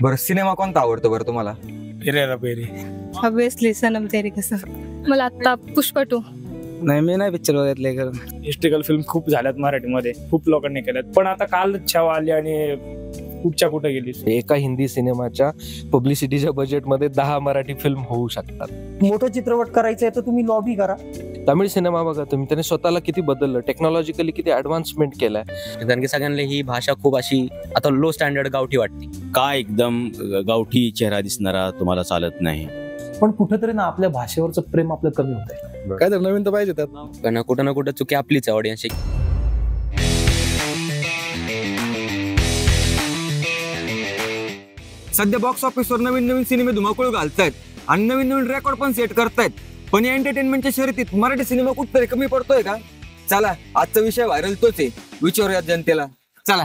बरं सिनेमा कोणता आवडतो बरं तुम्हाला? हेरा फेरी. ऑब्विसली सनम तेरी कसम. मला आता पुष्पा 2. नाही मी नाही पिक्चर बघितले कारण हिस्ट्रिकल फिल्म खूप झाल्यात मराठीमध्ये, खूप लोकांनी केल्यात, पण आता काल छावा आली आणि कुठच्या कुठे गेली. एका हिंदी सिनेमाच्या पब्लिसिटीच्या बजेटमध्ये 10 मराठी फिल्म होऊ शकतात. मोठं चित्रपट करायचं आहे तर तुम्ही लॉबी करा. तमिळ सिनेमा बघा तुम्ही, त्याने स्वतःला किती बदललं, टेक्नॉलॉजिकली किती ऍडव्हान्समेंट केलाय. कारण की सगळ्यांना ही भाषा खूप अशी आता लो स्टँडर्ड गावठी वाटते. काय एकदम गावठी चेहरा दिसणारा तुम्हाला चालत नाही. पण कुठेतरी ना आपल्या भाषेवरचं प्रेम आपलं कमी होत आहे. काय तर नवीन तर पाहिजे त्यात. पण कुठं ना कुठं चुकी आपलीच आहे ऑडियन्सची. सध्या बॉक्स ऑफिसवर नवीन नवीन सिनेमे धुमाकूळ घालतायत आणि नवीन नवीन रेकॉर्ड पण सेट करतायत. पण या एंटरटेनमेंटच्या शर्यतीत मराठी सिनेमा कुठतरी कमी पडतोय का? चला आजचा विषय व्हायरल तोच आहे, विचारूयात जनतेला. चला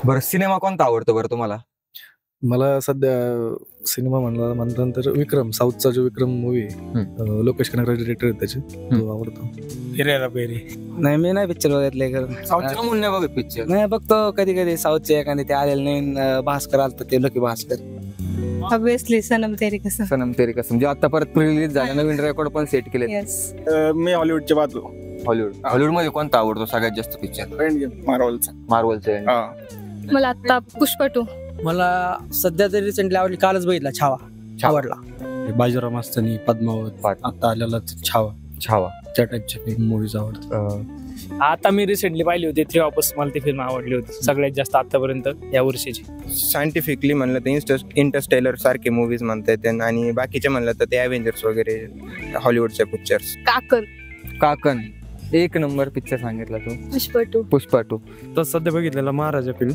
बरं सिनेमा कोणता आवडतो बरं तुम्हाला? मला सध्या सिनेमा म्हणल्यानंतर विक्रम, साऊथचा जो विक्रम मूवी लोकेश कनगराज डिरेक्टर आहेत त्याचे, तो आवडतो. हेरा फेरी. नाही मी नाही पिक्चर बघितले कारण साऊथचा म्हणून नाही बघत पिक्चर. नाही बघतो कधी कधी साऊथचे एखादे ते आलेले नवीन भास्कर आलत ते लकी भास्कर. ऑब्विसली सनम तेरी कसम. सनम तेरी कसम जे आता परत रिलीज झालं, नवीन रेकॉर्ड पण सेट केले. येस. मी हॉलिवूडचे पाहतो. हॉलिवूड मध्ये कोणता आवडतो सगळ्यात जास्त पिक्चर? मार्वलचा. मार्वलचे. मला आता पुष्पा 2. मला सध्या तरी रिसेंटली आवडली, कालच बघितला छावा, आवडला. बाजीराव मस्तानी, पद्मावत, आता आलेला छावा त्या टाइपचे मूवीज आवडतात. आता मी रिसेंटली पाहिली होती 3 ऑगस्ट, मला ती फिल्म आवडली होती सगळ्यात जास्त आतापर्यंत या वर्षीची. सायंटिफिकली म्हणलं तर इंटरस्टेलर सारखे मूवीज म्हणता येते, आणि बाकीचे म्हणलं तर ते अव्हेंजर्स वगैरे हॉलिवूडचे पिक्चर्स. काकन एक नंबर पिक्चर सांगितला तो. पुष्पा 2. तर सध्या बघितलेला महाराजा फिल्म.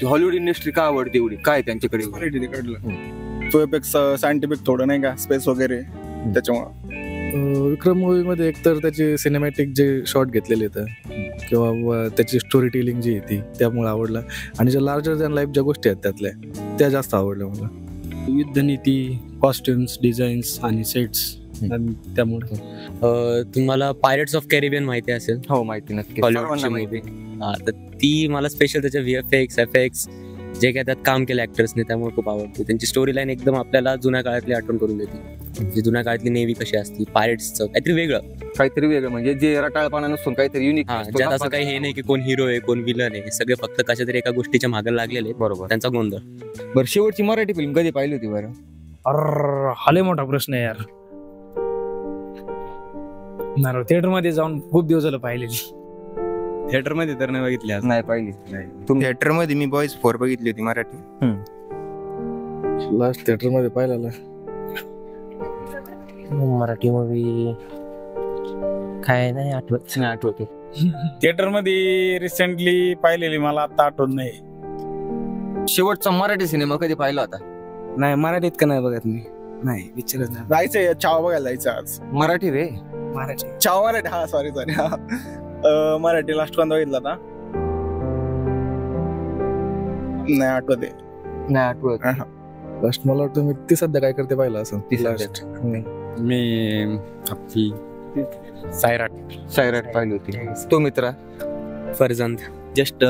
हॉलिवूड इंडस्ट्री का आवडते एवढी? काय त्यांच्याकडे? सायंटिफिक थोडं नाही का, स्पेस वगैरे, त्याच्यामुळे. विक्रम मूवी मध्ये एकतर त्याचे सिनेमॅटिक जे शॉट घेतलेले आहेत किंवा त्याची स्टोरी टेलिंग जी आहे ती त्यामुळे आवडला, आणि ज्या लार्जर दॅन लाईफ ज्या गोष्टी आहेत त्यातल्या त्या जास्त आवडल्या मला. युद्धनीती, कॉस्ट्युम्स, डिझाईन्स आणि सेट्स, त्यामुळे. तुम्हाला पायरेट्स ऑफ कॅरिबियन माहिती असेल? हो माहिती, नक्की. हॉलिवूडची मूवी. तर ती मला स्पेशल त्याच्या VFX एफेक्ट्स जे काय त्यात काम केलं ऍक्टर्सने, त्यामुळे खूप आवडते. त्यांची स्टोरी लाईन एकदम आपल्याला जुन्या काळातली आठवण करून देते. जुन्या काळातली नेव्ही कशी असती, पायरेट्सचं काहीतरी वेगळं म्हणजे जे रटाळपणा नसून काहीतरी युनिक. ज्यात असं काही हे नाही की कोण हिरो आहे कोण विलन आहे, सगळे फक्त कशा तरी एका गोष्टीच्या मागे लागलेले. बरोबर, त्यांचा गोंधळ. बरं शेवटची मराठी फिल्म कधी पाहिली होती बरं? हा लय मोठा प्रश्न आहे यार. थिएटर मध्ये जाऊन खूप दिवस झालं पाहिलेली. थिएटर मध्ये तर नाही बघितली. नाही पाहिली. थिएटर मध्ये मी बॉयज 4 बघितली होती मराठी. लास्ट थिएटर मध्ये पाहिलेला मराठी मूवी काय नाही आठवत. थिएटर मध्ये रिसेंटली पाहिलेली मला आता आठवत नाही. शेवटचा मराठी सिनेमा कधी पाहिला होता? नाही मराठीत का नाही बघत मी. नाही पिक्चरच नाही. जायचंय छावा बघायला जायचं आज. मराठी रे? मराठी छावा मराठी. हा सॉरी मराठी लास्ट कोणता बघितला आता? नाही आठवत. लास्ट मला वाटतं मी ती सध्या काय करते पाहिलं असं. ती लास्ट मी आपली सायराट पाहिली होती. तो मित्रा फरजंद. जस्ट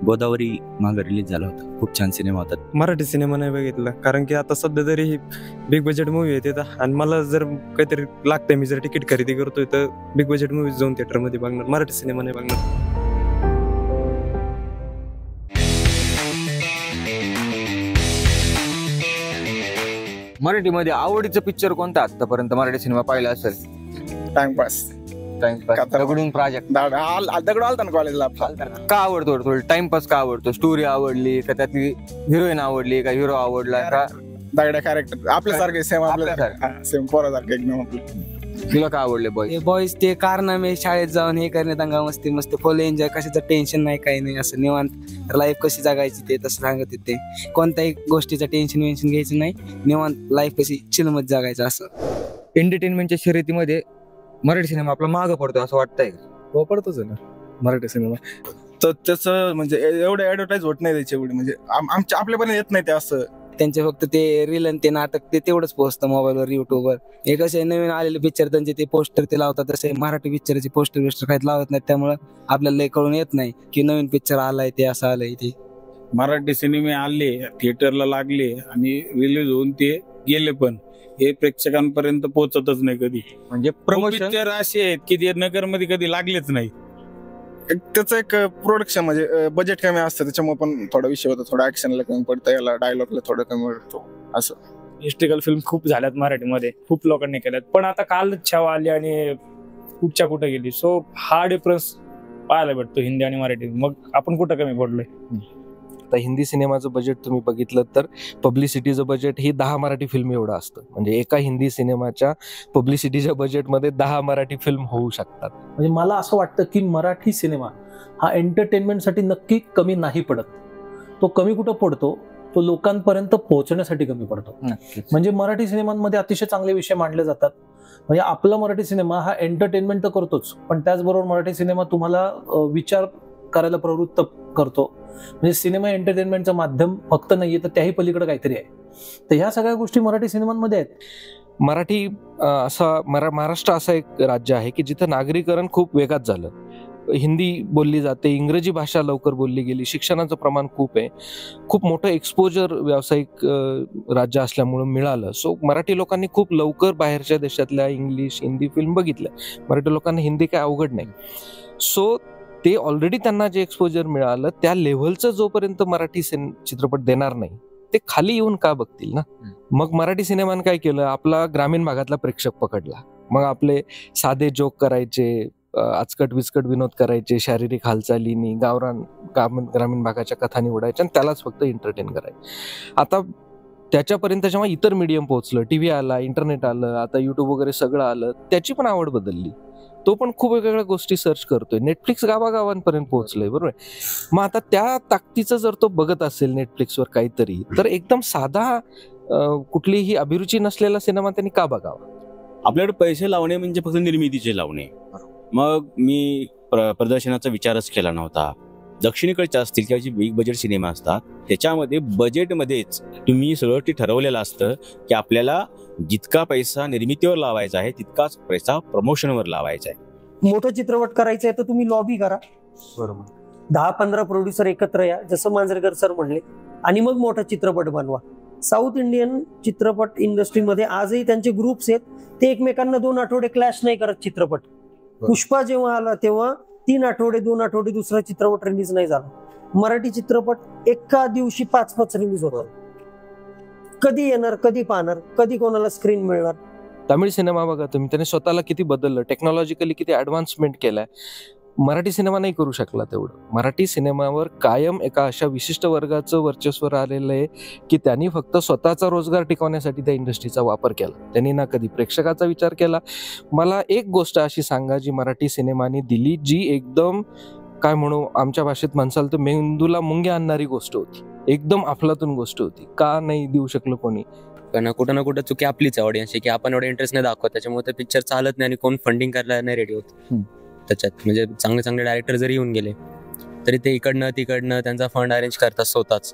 गोदावरी मागे रिलीज झाला होता, खूप छान सिनेमा होता. मराठी सिनेमा नाही बघितला कारण की आता सध्या तरी ही बिग बजेट मूवी येते, आणि मला जर काहीतरी लागतंय, मी जर तिकीट खरेदी करतोय तर बिग बजेट मूवी जाऊन थिएटर मध्ये बघणार, मराठी सिनेमा नाही बघणार. मराठीमध्ये आवडीचं पिक्चर कोणता आतापर्यंत मराठी सिनेमा पाहिला असेल? टाइमपास. दगडून प्राजक्त. दगड आलता ना कॉलेजला. का आवडतो थोडं? टाइमपास का आवडतो? स्टोरी आवडली का, त्यातली हिरोईन आवडली का, हिरो आवडला का? दगड्या कॅरेक्टर आपल्यासारखे सेम पोरासारखे एकदम आपलं. तुला काय आवडले बॉय? बॉईज ते कारनामे, शाळेत जाऊन हे करणे, दंगा मस्ती, मस्त फुल एन्जॉय, कशाचं टेन्शन नाही, काही नाही, असं निवांत लाईफ कशी जगायची ते तसं सांगत येते. कोणत्याही गोष्टीचं टेन्शन घ्यायचं नाही, निवांत लाईफ कशी चिलमत जगायचं असं. एंटरटेनमेंटच्या शर्यतीमध्ये मराठी सिनेमा आपला मागं पडतो असं वाटतंय? हो पडतोच आहे ना मराठी सिनेमा. तर त्याचं म्हणजे एवढे ऍडव्हर्टाईज होत नाही त्याची एवढी, म्हणजे आमच्या आपल्यापर्यंत येत नाही ते असं. त्यांचे फक्त ते रील आणि ते नाटक ते तेवढंच पोहोचतं मोबाईलवर, युट्यूबवर. एक असे नवीन आलेले पिक्चर त्यांचे ते पोस्टर ते लावतात, तसे मराठी पिक्चरचे पोस्टर काही लावत नाहीत, त्यामुळे आपल्याला लय कळून येत नाही की नवीन पिक्चर आलाय ते असं आलंय ते. मराठी सिनेमे आले, थिएटरला लागले आणि रिलीज होऊन ते गेले, पण हे प्रेक्षकांपर्यंत पोहोचतच नाही कधी. म्हणजे प्रमोशन पिक्चर असे आहेत की ते नगरमध्ये कधी लागलेच नाही. त्याचं एक प्रोडक्शन म्हणजे बजेट कमी असतं, त्याच्यामुळे पण थोडा विषय होता. थोडा ऍक्शनला कमी पडतं, याला डायलॉगला थोडं कमी पडतो असं. हिस्ट्रिकल फिल्म खूप झाल्यात मराठीमध्ये, खूप लोकांनी केल्यात, पण आता काल छावा आली आणि कुठच्या कुठं गेली. सो हा डिफरन्स पाहायला भेटतो हिंदी आणि मराठी. मग आपण कुठं कमी पडलोय. आता हिंदी सिनेमाचं बजेट तुम्ही बघितलं तर पब्लिसिटीचं बजेट ही 10 मराठी फिल्म एवढं असतं. म्हणजे एका हिंदी सिनेमाच्या पब्लिसिटीच्या बजेटमध्ये 10 मराठी फिल्म होऊ शकतात. म्हणजे मला असं वाटतं की मराठी सिनेमा हा एंटरटेनमेंटसाठी नक्की कमी नाही पडत. तो कमी कुठं पडतो, तो लोकांपर्यंत पोहोचण्यासाठी कमी पडतो. म्हणजे मराठी सिनेमांमध्ये अतिशय चांगले विषय मांडले जातात. म्हणजे आपला मराठी सिनेमा हा एंटरटेनमेंट तर करतोच, पण त्याचबरोबर मराठी सिनेमा तुम्हाला विचार करायला प्रवृत्त करतो. म्हणजे सिनेमा एंटरटेनमेंटचं माध्यम फक्त नाहीये, तर त्याही पलीकडे काहीतरी आहे. तर ह्या सगळ्या गोष्टी मराठी सिनेमांमध्ये आहेत. मराठी महाराष्ट्र असं एक राज्य आहे की जिथं नागरीकरण खूप वेगात झालं. हिंदी बोलली जाते, इंग्रजी भाषा लवकर बोलली गेली, शिक्षणाचं प्रमाण खूप आहे, खूप मोठं एक्सपोजर व्यावसायिक राज्य असल्यामुळं मिळालं. सो मराठी लोकांनी खूप लवकर बाहेरच्या देशातल्या इंग्लिश हिंदी फिल्म बघितल्या. मराठी लोकांना हिंदी काय अवघड नाही. सो ते ऑलरेडी त्यांना जे एक्सपोजर मिळालं त्या लेव्हलचं जोपर्यंत मराठी चित्रपट देणार नाही ते खाली येऊन का बघतील ना. मग मराठी सिनेमानं काय केलं, आपला ग्रामीण भागातला प्रेक्षक पकडला. मग आपले साधे जोक करायचे, आचकट विचकट विनोद करायचे, शारीरिक हालचालीनी ग्रामीण भागाच्या कथा निवडायच्या आणि त्यालाच फक्त एंटरटेन करायचे. आता त्याच्यापर्यंत जेव्हा इतर मीडियम पोहोचलं, टीव्ही आला, इंटरनेट आलं, आता युट्यूब वगैरे सगळं आलं, त्याची पण आवड बदलली. तो पण खूप वेगवेगळ्या गोष्टी सर्च करतोय. नेटफ्लिक्स गावागावांपर्यंत पोहोचलंय, बरोबर. मग आता त्या ताकदीचं जर तो बघत असेल नेटफ्लिक्सवर काहीतरी, तर एकदम साधा कुठलीही अभिरुची नसलेला सिनेमा त्यांनी का बघावा. आपल्याकडे पैसे लावणे म्हणजे फक्त निर्मितीचे लावणे. मग मी प्रदर्शनाचा विचारच केला नव्हता. दक्षिणेकडच्या असतील किंवा जे बिग बजेट सिनेमा असतात त्याच्यामध्ये बजेटमध्येच तुम्ही सगळं ते ठरवलेलं असतं की आपल्याला जितका पैसा निर्मितीवर लावायचा आहे तितकाच पैसा प्रमोशनवर लावायचा आहे. मोठं चित्रपट करायचं आहे तर तुम्ही लॉबी करा, बरोबर. 10-15 प्रोड्युसर एकत्र या, जसं मांजरेकर सर म्हणले, आणि मग मोठा चित्रपट बनवा. साऊथ इंडियन चित्रपट इंडस्ट्रीमध्ये आजही त्यांचे ग्रुप्स आहेत, ते एकमेकांना 2 आठवडे क्लॅश नाही करत चित्रपट. पुष्पा जेव्हा आला तेव्हा 3 आठवडे 2 आठवडे दुसरा चित्रपट रिलीज नाही झाला. मराठी चित्रपट एका दिवशी 5-5 रिलीज होतात. कधी येणार, कधी पाहणार, कधी कोणाला स्क्रीन मिळणार. तमिळ सिनेमा बघा तुम्ही, त्याने स्वतःला किती बदललं, टेक्नॉलॉजिकली किती ऍडव्हान्समेंट केलाय. मराठी सिनेमा नाही करू शकला तेवढं. मराठी सिनेमावर कायम एका अशा विशिष्ट वर्गाचं वर्चस्व आलेलं आहे की त्यांनी फक्त स्वतःचा रोजगार टिकवण्यासाठी त्या इंडस्ट्रीचा वापर केला. त्यांनी ना कधी प्रेक्षकाचा विचार केला. मला एक गोष्ट अशी सांगा जी मराठी सिनेमाने दिली, जी एकदम काय म्हणू, आमच्या भाषेत म्हणसाल तर मेंदूला मुंग्या आणणारी गोष्ट होती, एकदम अफलातून गोष्ट होती. का नाही देऊ शकलं कोणी. कारण कुठं ना कुठं चुकी आपलीच आहे ऑडियन्सची की आपण एवढा इंटरेस्ट नाही दाखवत, त्याच्यामुळे ते पिक्चर चालत नाही आणि कोण फंडिंग करायला नाही रेडी होत त्याच्यात. म्हणजे चांगले चांगले डायरेक्टर जरी येऊन गेले तरी ते इकडनं तिकडनं त्यांचा फंड अरेंज करतात स्वतःच,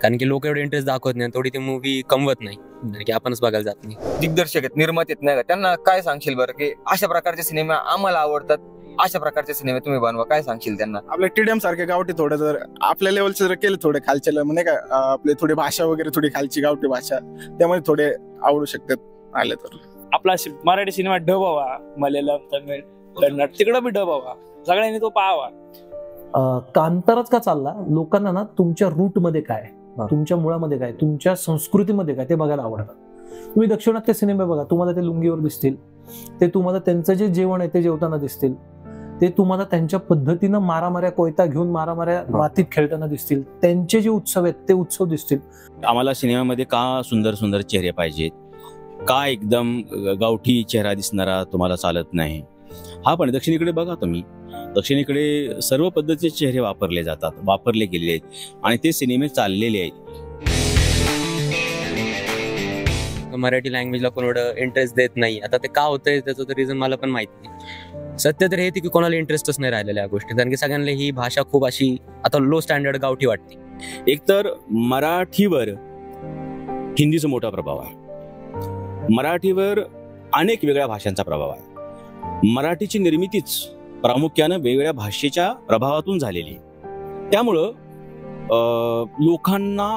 कारण की लोक एवढे इंटरेस्ट दाखवत नाही, थोडी ती मूवी कमवत नाही, कारण की आपणच बघायला जात नाही. दिग्दर्शक आहेत, निर्माते आहेत नाही का, त्यांना काय सांगशील बरं की अशा प्रकारचे सिनेमा आम्हाला आवडतात, अशा प्रकारचे सिनेमे तुम्ही बनवा, काय सांगशील त्यांना. आपल्या टीडीएम सारखे गावठी थोडं जर आपल्या लेवलचे जर केले, थोडे खालच्या म्हणजे काय आपले थोडी भाषा वगैरे थोडी खालची गावठी भाषा त्यामध्ये थोडे आवडू शकतात आले तर. आपला मराठी सिनेमा डब व्हावा, मल्याळम, तमिळ, कन्नड तिकडं बी डब व्हावा, सगळ्यांनी तो पाहावा. कांताराच का चालला, लोकांना ना तुमच्या रूट मध्ये काय, तुमच्या मुळामध्ये काय, तुमच्या संस्कृतीमध्ये काय ते बघायला आवडतं. तुम्ही दक्षिणातले सिनेमे बघा, तुम्हाला ते लुंगीवर दिसतील, ते तुम्हाला त्यांचं जे जेवण आहे ते जेवताना दिसतील, ते तुम्हाला त्यांच्या पद्धतीनं मारामाऱ्या कोयता घेऊन मारामाऱ्या मातीत खेळताना दिसतील, त्यांचे जे उत्सव आहेत ते उत्सव दिसतील. आम्हाला सिनेमामध्ये का सुंदर सुंदर चेहरे पाहिजेत, का एकदम गावठी चेहरा दिसणारा तुम्हाला चालत नाही. हा पण दक्षिणेकडे बघा तुम्ही, दक्षिणेकडे सर्व पद्धतीचे चेहरे वापरले जातात, वापरले गेलेले आहेत आणि ते सिनेमे चाललेले आहेत. मराठी लँग्वेजला कोण एवढं इंटरेस्ट देत नाही. आता ते का होतंय त्याचं तर रिझन मला पण माहिती नाही. सत्य तर हे की कोणाला इंटरेस्टच नाही राहिलेल्या या गोष्टी, कारण की सगळ्यांना ही भाषा खूप अशी आता लो स्टँडर्ड गावठी वाटते. एकतर मराठीवर हिंदीचा मोठा प्रभाव आहे, मराठीवर अनेक वेगळ्या भाषांचा प्रभाव आहे. मराठीची निर्मितीच प्रामुख्यानं वेगवेगळ्या भाषेच्या प्रभावातून झालेली आहे. त्यामुळं लोकांना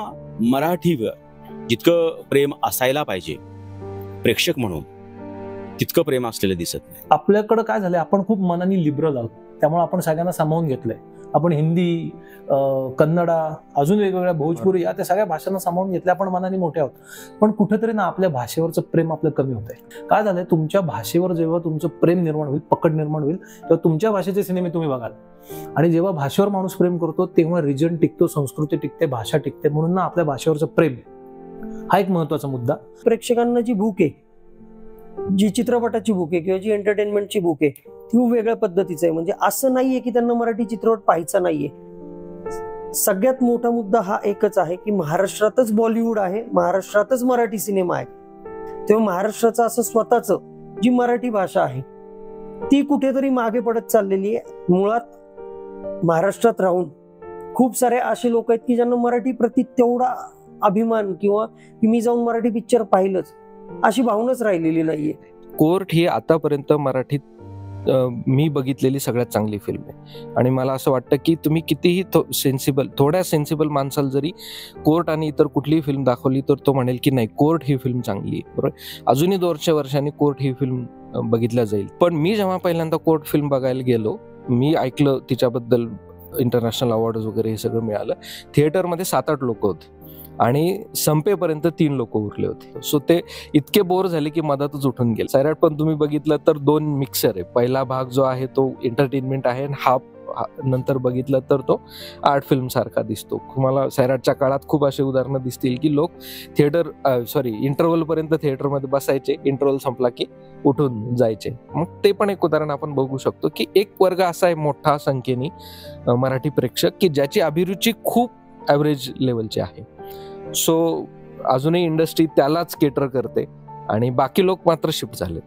मराठीवर जितकं प्रेम असायला पाहिजे प्रेक्षक म्हणून तितकं प्रेम असलेलं दिसत नाही. आपल्याकडं काय झालंय, आपण खूप मनाने लिबरल आहोत, त्यामुळे आपण सगळ्यांना सामावून घेतलंय. आपण हिंदी, कन्नडा, अजून वेगवेगळ्या भोजपुरी या त्या सगळ्या भाषांना सामावून घेतल्या. आपण मनाने मोठे आहोत, पण कुठेतरी ना आपल्या भाषेवरचं प्रेम आपलं कमी होतंय. काय झालंय, तुमच्या भाषेवर जेव्हा तुमचं प्रेम निर्माण होईल, पकड निर्माण होईल, तेव्हा तुमच्या भाषेचे सिनेमे तुम्ही बघाल. आणि जेव्हा भाषेवर माणूस प्रेम करतो तेव्हा रिजन टिकतो, संस्कृती टिकते, भाषा टिकते. म्हणून ना आपल्या भाषेवरचं प्रेम हा एक महत्वाचा मुद्दा. प्रेक्षकांना जी भूक आहे, जी चित्रपटाची भूक आहे किंवा जी एंटरटेनमेंटची भूक आहे, ती खूप वेगळ्या पद्धतीचं आहे. म्हणजे असं नाहीये की त्यांना मराठी चित्रपट पाहायचा नाहीये. सगळ्यात मोठा मुद्दा हा एकच आहे की महाराष्ट्रातच बॉलिवूड आहे, महाराष्ट्रातच मराठी सिनेमा आहे. तेव्हा महाराष्ट्राचं असं स्वतःच जी मराठी भाषा आहे ती कुठेतरी मागे पडत चाललेली आहे. मुळात महाराष्ट्रात राहून खूप सारे असे लोक आहेत की ज्यांना मराठी प्रति तेवढा अभिमान किंवा मी जाऊन मराठी पिक्चर पाहिलंच अशी भावनाच राहिलेली नाहीये. कोर्ट ही आतापर्यंत मराठीत मी बघितलेली सगळ्यात चांगली फिल्म आहे. आणि मला असं वाटतं की तुम्ही कितीही थोड्या सेन्सिबल माणसाला जरी कोर्ट आणि इतर कुठलीही फिल्म दाखवली तर तो म्हणेल की नाही, कोर्ट ही फिल्म चांगली आहे. बरोबर, अजूनही 200 वर्षांनी कोर्ट ही फिल्म बघितल्या जाईल. पण मी जेव्हा पहिल्यांदा कोर्ट फिल्म बघायला गेलो, मी ऐकलं तिच्याबद्दल, इंटरनॅशनल अवॉर्ड वगैरे हे सगळं मिळालं. थिएटरमध्ये 7-8 लोक होते आणि संपेपर्यंत 3 लोक उरले होते. सो ते इतके बोर झाले की मधातच उठून गेले. सैराट पण तुम्ही बघितलं तर 2 मिक्सर आहे. पहिला भाग जो आहे तो एंटरटेनमेंट आहे, हा नंतर बघितलं तर तो आर्ट फिल्म सारखा दिसतो. तुम्हाला सैराटच्या काळात खूप असे उदाहरणं दिसतील की लोक इंटरव्हल पर्यंत थिएटरमध्ये बसायचे, इंटरव्हल संपला की उठून जायचे. मग ते पण एक उदाहरण आपण बघू शकतो की एक वर्ग असा आहे मोठा संख्येने मराठी प्रेक्षक की ज्याची अभिरुची खूप ॲव्हरेज लेवलची आहे. सो अजूनही इंडस्ट्री त्यालाच केटर करते आणि बाकी लोक मात्र शिफ्ट झाले.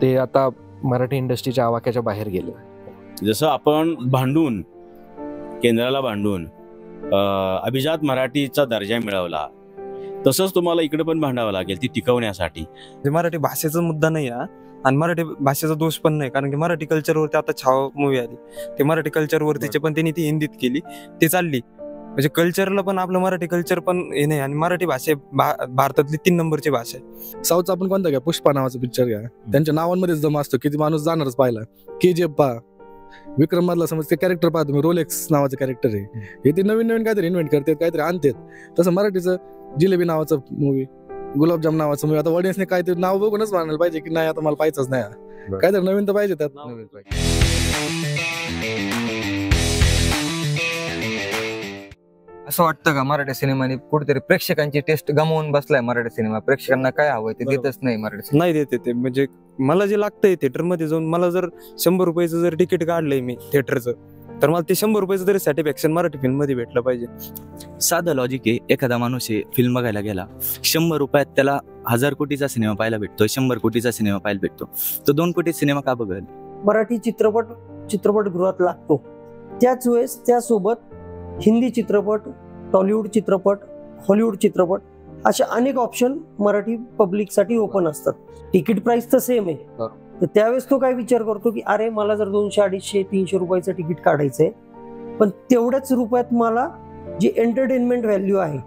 ते आता मराठी इंडस्ट्रीच्या आवाक्याच्या बाहेर गेले. जसं आपण भांडून केंद्राला भांडून अभिजात मराठीचा दर्जा मिळवला, तसंच तुम्हाला इकडे पण भांडावं लागेल ती टिकवण्यासाठी. मराठी भाषेचा मुद्दा नाही हा, आणि मराठी भाषेचा दोष पण नाही, कारण की मराठी कल्चरवरती आता छावा मूवी आली, ते मराठी कल्चरवरतीचे पण त्यांनी ती हिंदीत केली, ते चालली. म्हणजे कल्चरला पण आपलं मराठी कल्चर पण हे नाही. आणि मराठी भाषा भारतातली 3 नंबरची भाषा आहे. साऊथचा आपण कोणता घ्या, पुष्पा नावाचा पिक्चर घ्या, त्यांच्या नावांमध्येच दम असतो, किती माणूस जाणारच पाहिला. KGF पहा, विक्रम मधला समज ते कॅरेक्टर पाहा तुम्ही, रोलेक्स नावाचं कॅरेक्टर आहे, हे ते नवीन नवीन काहीतरी इन्व्हेंट करतात, काहीतरी आणतात. तसं मराठीचं जिलेबी नावाचं मूवी, गुलाबजाम नावाचं मूवी, आता ऑडियन्सने काहीतरी नाव बघूनच म्हणायला पाहिजे की नाही आता मला पाहायचंच नाही, काहीतरी नवीन तर पाहिजे त्यात. असं वाटतं का मराठी सिनेमाने कुठेतरी प्रेक्षकांची टेस्ट गमावून बसलाय मराठी सिनेमा? प्रेक्षकांना काय हवंय ते देतच नाही मराठी नाही देते ते. म्हणजे मला जे लागतंय थिएटरमध्ये जाऊन, मला जर 100 रुपयाचं जर तिकीट काढलंय मी थिएटरचं, तर मला ते 100 रुपयाचं तरी सॅटिस्फॅक्शन मराठी फिल्म मध्ये भेटलं पाहिजे. साधं लॉजिक आहे. एखादा माणूस फिल्म बघायला गेला, 100 रुपयात त्याला 1000 कोटीचा सिनेमा पाहायला भेटतो, 100 कोटीचा सिनेमा पाहायला भेटतो, तो 2 कोटी सिनेमा का बघेल? मराठी चित्रपटगृहात लागतो. त्याच वेळेस त्यासोबत हिंदी चित्रपट, टॉलिवूड चित्रपट, हॉलिवूड चित्रपट अशा अनेक ऑप्शन मराठी पब्लिकसाठी ओपन असतात. तिकीट प्राइस तर सेम आहे, तर त्यावेळेस तो काय विचार करतो की अरे मला जर 200, 250, 300 रुपयाचं तिकीट काढायचंय, पण तेवढ्याच रुपयात मला जी एंटरटेनमेंट व्हॅल्यू आहे,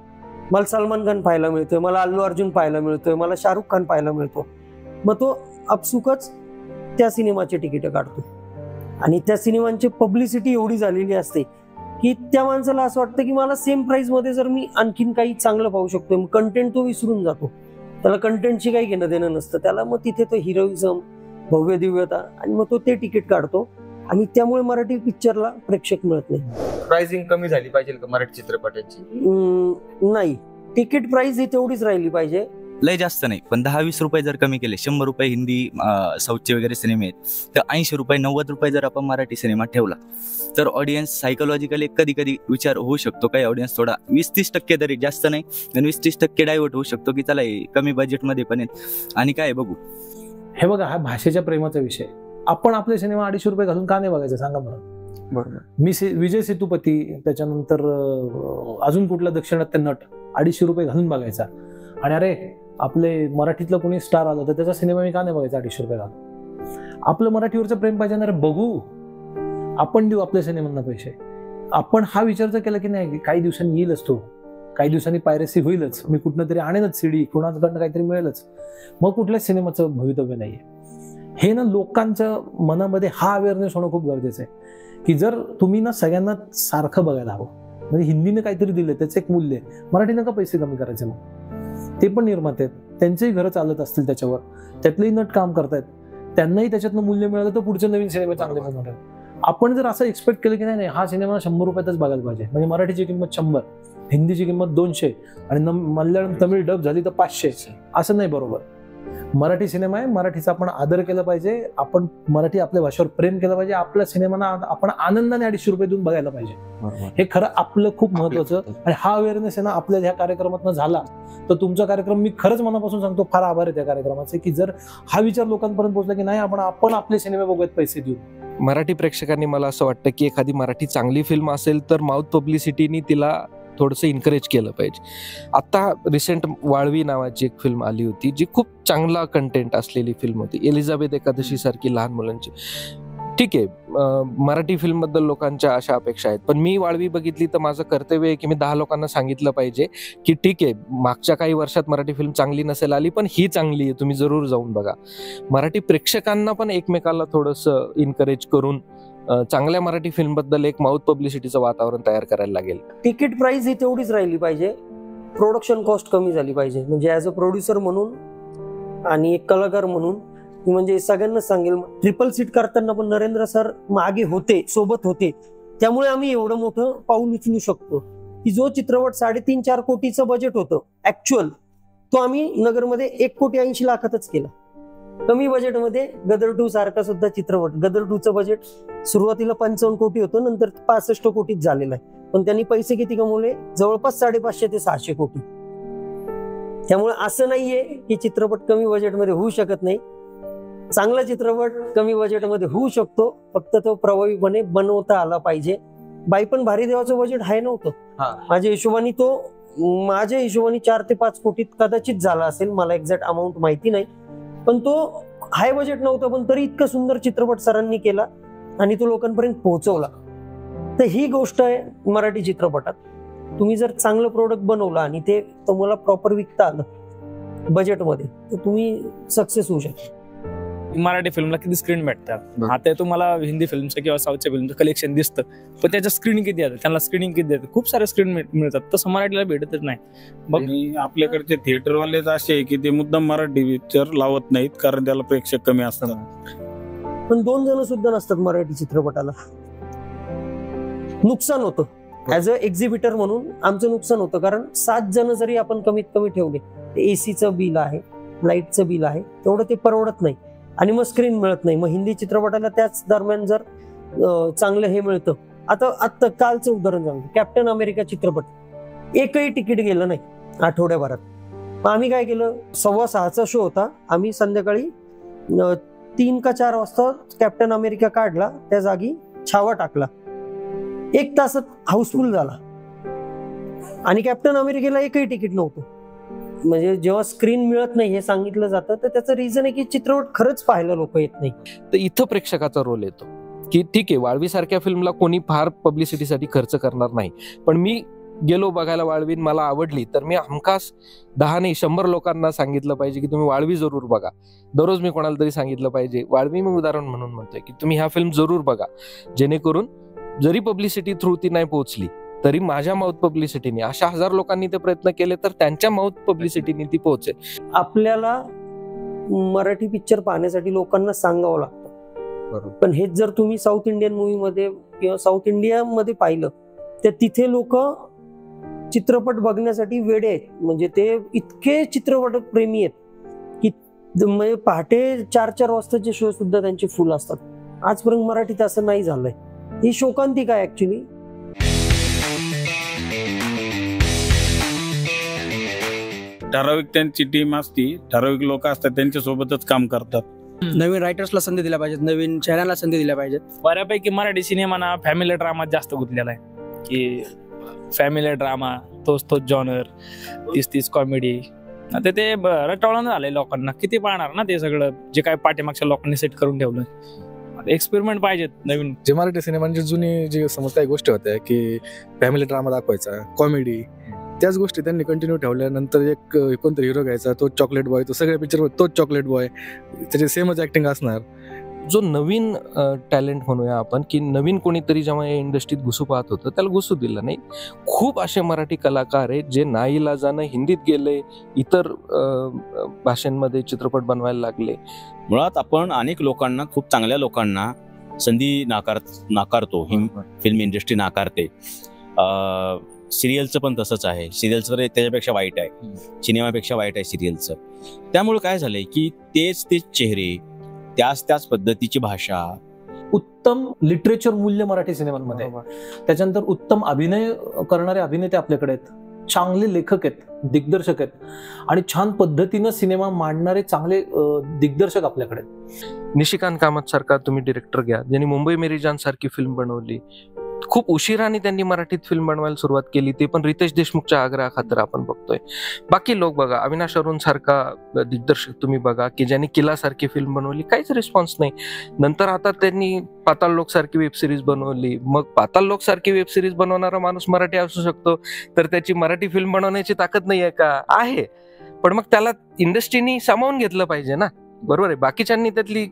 मला सलमान खान पाहायला मिळतोय, मला अल्लू अर्जुन पाहायला मिळतोय, मला शाहरुख खान पाहायला मिळतो, मग तो आपसुकच त्या सिनेमाचे तिकीट काढतो. आणि त्या सिनेमांची पब्लिसिटी एवढी झालेली असते की त्या माणसाला असं वाटतं की मला सेम प्राइस मध्ये जर मी आणखीन काही चांगलं पाहू शकतो, कंटेंट तो विसरून जातो. त्याला कंटेंटशी काही घेणं देणं नसतं त्याला. मग तिथे तो हिरोइझम, भव्य दिव्यता, आणि मग तो ते तिकीट काढतो. आणि त्यामुळे मराठी पिक्चरला प्रेक्षक मिळत नाही. प्राइसिंग कमी झाली पाहिजे का मराठी चित्रपटाची? नाही, तिकीट प्राइस ही तेवढीच राहिली पाहिजे. लय जास्त नाही, पण 10-20 रुपये जर कमी केले, 100 रुपये हिंदी साऊथचे वगैरे सिनेमे आहेत, तर 80 रुपये 90 रुपये जर आपण मराठी सिनेमा ठेवला तर ऑडियन्स सायकोलॉजिकली कधी कधी विचार होऊ शकतो, काही ऑडियन्स थोडा 20-30% तरी, जास्त नाही, 20-30% डायव्हर्ट होऊ शकतो की त्याला कमी बजेटमध्ये पण आहेत आणि काय बघू. हे बघा, हा भाषेच्या प्रेमाचा विषय. आपण आपले सिनेमा 250 रुपये घालून का नाही बघायचं सांगा बरं? बरोबर. मी विजय सेतुपती, त्याच्यानंतर अजून कुठला दक्षिणात्य नट 250 रुपये घालून बघायचा, आणि अरे आपले मराठीतलं कोणी स्टार आलं तर त्याचा सिनेमा मी का नाही बघायचा 250 रुपये घालून? आपलं मराठीवरचं प्रेम पाहिजे ना रे, बघू, आपण देऊ आपल्या सिनेमांना पैसे. आपण हा विचार जर केला की नाही काही दिवसांनी येईलच तो, काही दिवसांनी पायरेसी होईलच, मी कुठनं तरी आणेनच सीडी, कोणाकडनं काहीतरी मिळेलच, मग कुठल्याच सिनेमाचं भवितव्य नाहीये. हे ना लोकांच्या मनामध्ये हा अवेअरनेस होणं खूप गरजेचं आहे की जर तुम्ही ना सगळ्यांना सारखं बघायला हवं. म्हणजे हिंदीने काहीतरी दिलं त्याचं एक मूल्य आहे, मराठीनं का पैसे कमी करायचे? मग ते पण निर्माते आहेत, त्यांचेही घरं चालत असतील त्याच्यावर, त्यातलेही नट काम करतायत, त्यांनाही त्याच्यातनं मूल्य मिळालं तर पुढचे नवीन सिनेमे चांगले बनवणार. आपण जर असं एक्सपेक्ट केलं की नाही हा सिनेमा 100 रुपयातच बघायला पाहिजे, म्हणजे मराठीची किंमत 100, हिंदीची किंमत 200 आणि मल्याळम तमिळ डब झाली तर 500, असं नाही बरोबर. मराठी सिनेमा आहे, मराठीचा आपण आदर केला पाहिजे, आपण मराठी आपल्या भाषेवर प्रेम केलं पाहिजे, आपल्या सिनेमांना आपण आनंदाने 250 रुपये देऊन बघायला पाहिजे. हे खरं आपलं खूप महत्वाचं. आणि हा अवेअरनेस आहे ना आपल्या ह्या कार्यक्रमातून झाला तर तुमचा कार्यक्रम, मी खरंच मनापासून सांगतो, फार आभार आहे त्या कार्यक्रमाचे की जर हा विचार लोकांपर्यंत पोहोचला की नाही आपण आपले सिनेमे बघूयात पैसे देऊ. मराठी प्रेक्षकांनी मला असं वाटतं की एखादी मराठी चांगली फिल्म असेल तर माउथ पब्लिसिटीनी तिला थोडंसं इन्करेज केलं पाहिजे. आता रिसेंट वाळवी नावाची एक फिल्म आली होती जी खूप चांगला कंटेंट असलेली फिल्म होती, एलिझाबेथ एकादशी सारखी लहान मुलांची. ठीक आहे, मराठी फिल्म बद्दल लोकांच्या अशा अपेक्षा आहेत, पण मी वाळवी बघितली तर माझं कर्तव्य आहे की मी 10 लोकांना सांगितलं पाहिजे की ठीक आहे मागच्या काही वर्षात मराठी फिल्म चांगली नसेल आली पण ही चांगली आहे, तुम्ही जरूर जाऊन बघा. मराठी प्रेक्षकांना पण एकमेकाला थोडंसं इन्करेज करून चांगल्या मराठी फिल्म बद्दल एक माउथ पब्लिसिटीचं वातावरण तयार करायला लागेल. तिकीट प्राइस ही तेवढीच राहिली पाहिजे, प्रोडक्शन कॉस्ट कमी झाली पाहिजे. म्हणजे ऍज अ प्रोड्युसर म्हणून आणि एक कलाकार म्हणून म्हणजे सगळ्यांनाच सांगेल, ट्रिपल सीट करताना पण नरेंद्र सर मागे होते, सोबत होते, त्यामुळे आम्ही एवढं मोठं पाऊल उचलू शकतो की जो चित्रपट 3.5-4 कोटीचं बजेट होतं ऍक्च्युअल, तो आम्ही नगरमध्ये 1,80,00,000,000 केला. कमी बजेटमध्ये गदर 2 सारखा सुद्धा चित्रपट, गदर 2चं बजेट सुरुवातीला 55 कोटी होतं, नंतर 65 कोटीत झालेलं आहे, पण त्यांनी पैसे किती कमवले? जवळपास 550 ते 600 कोटी. त्यामुळे असं नाहीये की चित्रपट कमी बजेटमध्ये होऊ शकत नाही, चांगला चित्रपट कमी बजेटमध्ये होऊ शकतो, फक्त तो प्रभावीपणे बनवता आला पाहिजे. बाई पण भारी देवाचं बजेट हाय नव्हतं, माझ्या हिशोबाने 4 ते 5 कोटीत कदाचित झाला असेल, मला एक्झॅक्ट अमाऊंट माहिती नाही, पण तो हाय बजेट नव्हतं, पण तरी इतका सुंदर चित्रपट सरांनी केला आणि तो लोकांपर्यंत पोहोचवला. तर ही गोष्ट आहे मराठी चित्रपटात, तुम्ही जर चांगलं प्रोडक्ट बनवलं आणि ते तुम्हाला प्रॉपर विकता आलं बजेटमध्ये तर तुम्ही सक्सेस होऊ शकता. मराठी फिल्मला किती स्क्रीन भेटतात, आता तुम्हाला हिंदी फिल्मचं किंवा साऊथच्या फिल्मचं कलेक्शन दिसतं, पण त्याच्या स्क्रीनिंग किती येतात, त्यांना स्क्रीनिंग किती देतात, खूप सारे स्क्रीन मिळतात, तसं मराठीला भेटतच नाही. आणि आपल्याकडचे थिएटरवालेच असे आहे की ते मुद्दाम मराठी पिक्चर लावत नाहीत कारण त्याला प्रेक्षक कमी असतात. पण 2 जण सुद्धा नसतात मराठी चित्रपटाला, नुकसान होतं. ऍज अ एक्झिबिटर म्हणून आमचं नुकसान होतं, कारण 7 जण जरी आपण कमीत कमी ठेवले, ते एसीचं बिल आहे, लाईटचं बिल आहे, तेवढं ते परवडत नाही आणि मग स्क्रीन मिळत नाही. मग हिंदी चित्रपटाला त्याच दरम्यान जर चांगलं हे मिळतं. आता कालचं उदाहरण सांगतो, कॅप्टन अमेरिका चित्रपट एकही तिकीट गेलं नाही आठवड्याभरात. मग आम्ही काय केलं, 6:15चा शो होता, आम्ही संध्याकाळी 3 का 4 वाजता कॅप्टन अमेरिका काढला, त्या जागी छावा टाकला, 1 तासात हाऊसफुल झाला. आणि कॅप्टन अमेरिकेला एकही तिकीट नव्हतं. म्हणजे जेव्हा स्क्रीन मिळत नाही हे सांगितलं जातं तर त्याचं रिझन आहे की चित्रपट खरंच पाहायला लोक येत नाही. तर इथं प्रेक्षकाचा रोल येतो की ठीक आहे, वाळवी सारख्या फिल्मला कोणी फार पब्लिसिटीसाठी खर्च करणार नाही, पण मी गेलो बघायला वाळवी, मला आवडली तर मी हमखास 10 नाही 100 लोकांना सांगितलं पाहिजे की तुम्ही वाळवी जरूर बघा. दररोज मी कोणाला तरी सांगितलं पाहिजे वाळवी, मी उदाहरण म्हणून म्हणतोय की तुम्ही ह्या फिल्म जरूर बघा, जेणेकरून जरी पब्लिसिटी थ्रू ती नाही पोहोचली तरी माझ्या माउथ पब्लिसिटीने, अशा 1000 लोकांनी ते प्रयत्न केले तर त्यांच्या माउथ पब्लिसिटीने ती पोहोचेल. आपल्याला मराठी पिक्चर पाहण्यासाठी लोकांना सांगावं लागतं, पण हेच जर तुम्ही साऊथ इंडियन मूवीमध्ये किंवा साऊथ इंडियामध्ये पाहिलं तर तिथे लोक चित्रपट बघण्यासाठी वेडे आहेत. म्हणजे ते इतके चित्रपट प्रेमी आहेत की म्हणजे पहाटे 4-4 वाजताचे शो सुद्धा त्यांचे फुल असतात. आजपर्यंत मराठीत असं नाही झालंय. ही शोकांतिका आहे ऍक्च्युली. ठराविक त्यांची टीम असती, ठराविक लोक असतात, त्यांच्या सोबतच काम करतात. नवीन रायटर्सला संधी दिल्या पाहिजेत, नवीन चेहऱ्यांना संधी दिल्या पाहिजेत. बऱ्यापैकी मराठी सिनेमा ना फॅमिली ड्रामा जास्त गुंतलेला आहे की फॅमिली ड्रामा, तोच जॉनर, 30 कॉमेडी. आता ते रटावळण झालंय लोकांना, किती पाहणार ना ते सगळं जे काय पाठीमागच्या लोकांनी सेट करून ठेवलं. एक्सपेरिमेंट पाहिजेत नवीन. जे मराठी सिनेमांची जुनी जी समज काही गोष्टी होत्या की फॅमिली ड्रामा दाखवायचा, कॉमेडी, त्याच गोष्टी त्यांनी कंटिन्यू ठेवल्यानंतर एक कोणतरी हिरो घ्यायचा, तो चॉकलेट बॉय, तो सगळ्या पिक्चर तोच चॉकलेट बॉय, त्याची सेमच ऍक्टिंग असणार. जो नवीन टॅलेंट म्हणूया आपण, की नवीन कोणीतरी जेव्हा या इंडस्ट्रीत घुसू पाहत होतं त्याला घुसू दिलं नाही. खूप असे मराठी कलाकार आहेत जे नाईलाजानं हिंदीत गेले, इतर भाषांमध्ये चित्रपट बनवायला लागले. मुळात आपण अनेक लोकांना, खूप चांगल्या लोकांना संधी नाकारतो, फिल्म इंडस्ट्री नाकारते. सिरियलचं पण तसंच आहे. सिरियलचं तर त्याच्यापेक्षा वाईट आहे, सिनेमापेक्षा वाईट आहे सिरियलचं. त्यामुळे काय झालंय की तेच चेहरे, त्याच पद्धतीची भाषा, उत्तम लिटरेचर मूल्य मराठी सिनेमांमध्ये, त्याच्यानंतर उत्तम अभिनय करणारे अभिनेते आपल्याकडे आहेत, चांगले लेखक आहेत, दिग्दर्शक आहेत, आणि छान पद्धतीनं सिनेमा मांडणारे चांगले दिग्दर्शक आपल्याकडे. निशिकांत कामत सारखा तुम्ही डिरेक्टर घ्या, ज्यांनी मुंबई मेरी जान सारखी फिल्म बनवली. खूप उशिराने त्यांनी मराठीत फिल्म बनवायला सुरुवात केली, ते पण रितेश देशमुखच्या आग्रहाखातर आपण बघतोय. बाकी लोक बघा, अविनाश अरुण सारखा दिग्दर्शक तुम्ही बघा की ज्यांनी किला सारखी फिल्म बनवली, काहीच रिस्पॉन्स नाही. नंतर आता त्यांनी पाताळ लोक सारखी वेब सिरीज बनवली. मग पाताळ लोक सारखी वेब सिरीज बनवणारा माणूस मराठी असू शकतो, तर त्याची मराठी फिल्म बनवण्याची ताकद नाही आहे का? आहे. पण मग त्याला इंडस्ट्रीनी सामावून घेतलं पाहिजे ना, बरोबर आहे. बाकीच्यांनी त्यातली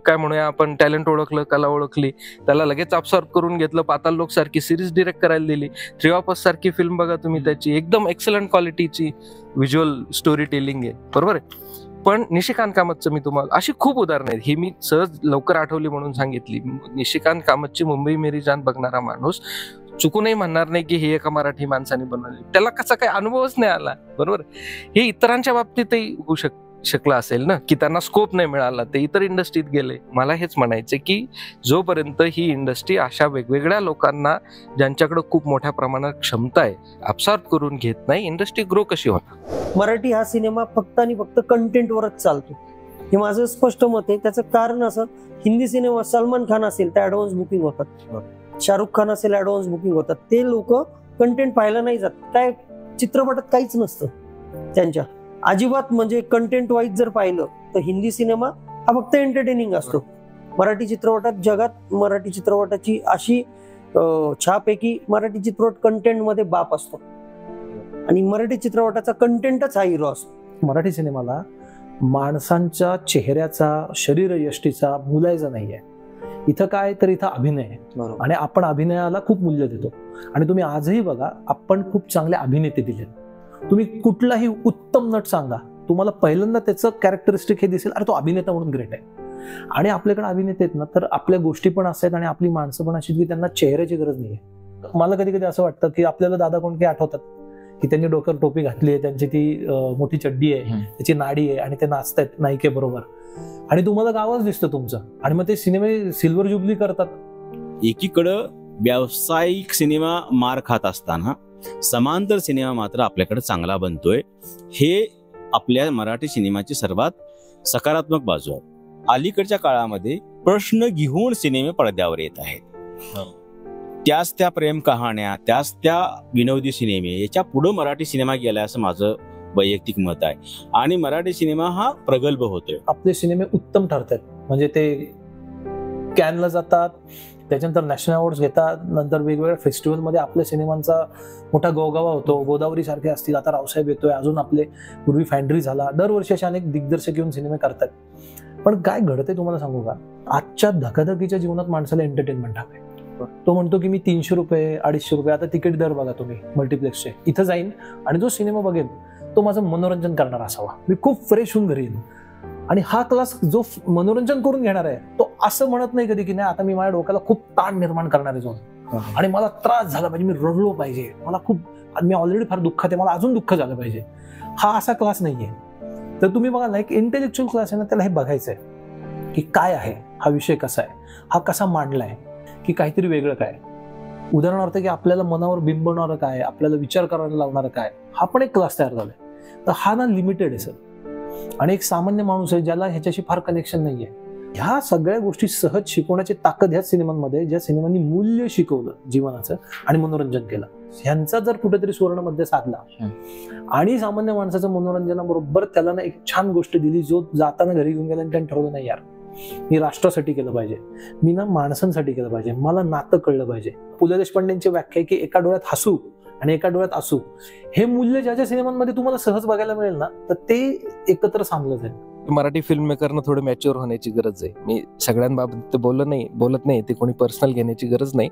काय म्हणूया आपण टॅलेंट ओळखलं, कला ओळखली, त्याला लगेच अब्सॉर्ब करून घेतलं, पाताळ लोक सारखी सिरीज डिरेक्ट करायला दिली. 3 ऑफ अस सारखी फिल्म बघा तुम्ही, त्याची एकदम एक्सलंट क्वालिटीची व्हिज्युअल स्टोरी टेलिंग आहे, बरोबर आहे. पण निशिकांत कामतचं मी तुम्हाला अशी खूप उदाहरणं आहेत, ही मी सहज लवकर आठवली म्हणून सांगितली. निशिकांत कामतची मुंबई मेरी जान बघणारा माणूस चुकूनही म्हणणार नाही की हे एका मराठी माणसाने बनवली, त्याला कसा काही अनुभवच नाही आला, बरोबर. हे इतरांच्या बाबतीतही होऊ शकलं असेल ना, की त्यांना स्कोप नाही मिळाला, ते इतर इंडस्ट्रीत गेले. मला हेच म्हणायचं की जोपर्यंत ही इंडस्ट्री अशा वेगवेगळ्या लोकांना ज्यांच्याकडे खूप मोठ्या प्रमाणात क्षमता आहे अब्सॉर्ब करून घेत नाही, इंडस्ट्री ग्रो कशी होणार? मराठी हा सिनेमा फक्त आणि फक्त कंटेंटवरच चालतो, हे माझं स्पष्ट मत आहे. त्याचं कारण असं, हिंदी सिनेमा सलमान खान असेल तर ऍडव्हान्स बुकिंग होतात, शाहरुख खान असेल ऍडव्हान्स बुकिंग होतात. ते लोक कंटेंट पाहायला नाही जात, काय चित्रपटात काहीच नसतं त्यांच्या अजिबात. म्हणजे कंटेंट वाईज जर पाहिलं तर हिंदी सिनेमा हा फक्त एंटरटेनिंग असतो. मराठी चित्रपटात, जगात मराठी चित्रपटाची अशी छाप आहे की मराठी चित्रपट कंटेंट मध्ये बाप असतो आणि मराठी चित्रपटाचा कंटेंटच हा हिरो असतो. मराठी सिनेमाला माणसांच्या चेहऱ्याचा, शरीर यष्टीचा मुलायचा नाहीये. इथं काय तर इथं अभिनय आहे आणि आपण अभिनयाला खूप मूल्य देतो. आणि तुम्ही आजही बघा, आपण खूप चांगले अभिनेते दिले. तुम्ही कुठलाही उत्तम नट सांगा, तुम्हाला पहिल्यांदा त्याचं कॅरेक्टरिस्टिक हे दिसेल, अरे तो अभिनेता म्हणून ग्रेट आहे. आणि आपल्याकडे अभिनेते आहेत ना, तर आपल्या गोष्टी पण असतात आणि आपली माणसं पण अशी की त्यांना चेहऱ्याची गरज नाहीये. मला कधी कधी असं वाटतं की आपल्याला दादा कोंडके आठवतात की त्यांनी डोक्यावर टोपी घातली आहे, त्यांची ती मोठी चड्डी आहे, त्याची नाडी आहे आणि ते नाचतायत नायिकेबरोबर, आणि तुम्हाला गावच दिसतं तुमचं, आणि मग ते सिनेमे सिल्वर जुबली करतात. एकीकडं व्यावसायिक सिनेमा मार खात असताना समांतर सिनेमा मात्र आपल्याकडे चांगला बनतोय. हे आपल्या मराठी सिनेमाची सर्वात सकारात्मक बाजू आहे. अलीकडच्या काळामध्ये प्रश्न घेऊन सिनेमे पडद्यावर येत आहेत. त्याच त्या प्रेम कहाण्या, त्याच त्या विनोदी सिनेमे, याच्या पुढे मराठी सिनेमा गेलाय असं माझं वैयक्तिक मत आहे. आणि मराठी सिनेमा हा प्रगल्भ होतोय. आपले सिनेमे उत्तम ठरतात, म्हणजे ते कॅनला जातात, त्याच्यानंतर नॅशनल अवॉर्ड्स घेतात, नंतर वेगवेगळ्या फेस्टिवलमध्ये आपल्या सिनेमांचा मोठा गवगवा होतो. गोदावरी सारखे असतील, आता रावसाहेब येतोय, अजून आपले पूर्वी फॅन्ड्री झाला, दरवर्षी असे अनेक दिग्दर्शक येऊन सिनेमे करतात. पण काय घडते तुम्हाला सांगू का, आजच्या धकाधकीच्या जीवनात माणसाला एंटरटेनमेंट हवे. तो म्हणतो की मी 300 रुपये 250 रुपये, आता तिकीट दर बघा तुम्ही मल्टिप्लेक्सचे, इथं जाईन आणि जो सिनेमा बघेन तो माझं मनोरंजन करणार असावा, मी खूप फ्रेश होऊन घरी येईन. आणि हा क्लास जो मनोरंजन करून घेणार आहे तो असं म्हणत नाही कधी की नाही आता मी माझ्या डोक्याला खूप ताण निर्माण करणार आहे जाऊन, आणि मला त्रास झाला पाहिजे, मी रडलो पाहिजे, मला खूप, मी ऑलरेडी फार दुःखात आहे, मला अजून दुःख झालं पाहिजे. हा असा क्लास नाहीये. तर तुम्ही बघा ना, एक इंटेलेक्च्युअल क्लास आहे ना, त्याला हे बघायचं आहे की काय आहे हा विषय, कसा आहे हा, कसा मांडलाय, की काहीतरी वेगळं काय. उदाहरणार्थ की आपल्याला मनावर बिंबवणारं काय, आपल्याला विचार करायला लावणारं काय, हा पण एक क्लास तयार झालाय. तर हा ना लिमिटेड आहे सर, आणि एक सामान्य माणूस आहे ज्याला ह्याच्याशी फार कनेक्शन नाहीये. ह्या सगळ्या गोष्टी सहज शिकवण्याची ताकद ह्या सिनेमांमध्ये, ज्या सिनेमांनी मूल्य शिकवलं जीवनाचं आणि मनोरंजन केलं, ह्यांचा जर कुठेतरी सुवर्ण मध्ये साधला आणि सामान्य माणसाचं मनोरंजनाबरोबर त्याला ना एक छान गोष्ट दिली, जो जाताना घरी घेऊन गेला आणि त्याने ठरवलं नाही यार मी राष्ट्रासाठी केलं पाहिजे, मी ना माणसांसाठी केलं पाहिजे, मला नातं कळलं पाहिजे. पु ल देशपांडेंची व्याख्या आहे की एका डोळ्यात हसू आणि एका डोळ्यात असू, हे मूल्य ज्या ज्या सिनेमांमध्ये तुम्हाला सहज बघायला मिळेल ना, तर ते एकत्र सामलं जाईल. मराठी फिल्म मेकरनं थोडं मॅच्युअर होण्याची गरज आहे. मी सगळ्यांबाबत बोलत नाही, ते कोणी पर्सनल घेण्याची गरज नाही,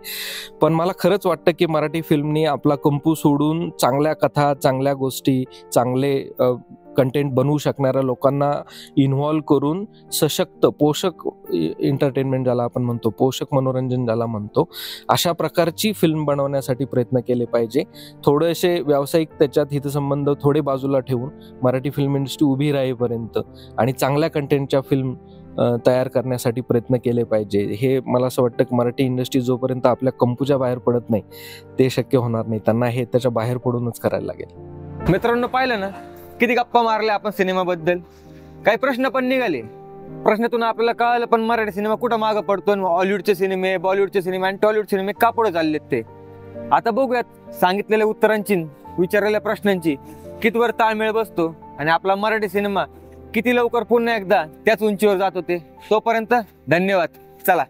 पण मला खरंच वाटतं की मराठी फिल्मनी आपला कंपू सोडून चांगल्या कथा, चांगल्या गोष्टी, चांगले कंटेंट बनवू शकणाऱ्या लोकांना इन्व्हॉल्व करून सशक्त पोषक एंटरटेनमेंट ज्याला आपण म्हणतो, पोषक मनोरंजन ज्याला म्हणतो, अशा प्रकारची फिल्म बनवण्यासाठी प्रयत्न केले पाहिजे. थोडेसे व्यावसायिक त्याच्यात हितसंबंध थोडे बाजूला ठेवून मराठी फिल्म इंडस्ट्री उभी राहीपर्यंत आणि चांगल्या कंटेंटच्या फिल्म तयार करण्यासाठी प्रयत्न केले पाहिजे. हे मला असं वाटतं की मराठी इंडस्ट्री जोपर्यंत आपल्या कंपूच्या बाहेर पडत नाही ते शक्य होणार नाही. त्यांना हे त्याच्या बाहेर पडूनच करायला लागेल. मित्रांनो, पाहिलं ना किती गप्पा मारल्या आपण सिनेमाबद्दल, काही प्रश्न पण निघाले. प्रश्नातून आपल्याला कळालं पण मराठी सिनेमा कुठं मागं पडतो, हॉलिवूडचे सिनेमे, बॉलिवूडचे सिनेमे आणि टॉलिवूड सिनेमे का पुढे चाललेत ते. आता बघूयात सांगितलेल्या उत्तरांची, विचारलेल्या प्रश्नांची कितीवर ताळमेळ बसतो आणि आपला मराठी सिनेमा किती लवकर पुन्हा एकदा त्याच उंचीवर जात होते. तोपर्यंत धन्यवाद. चला.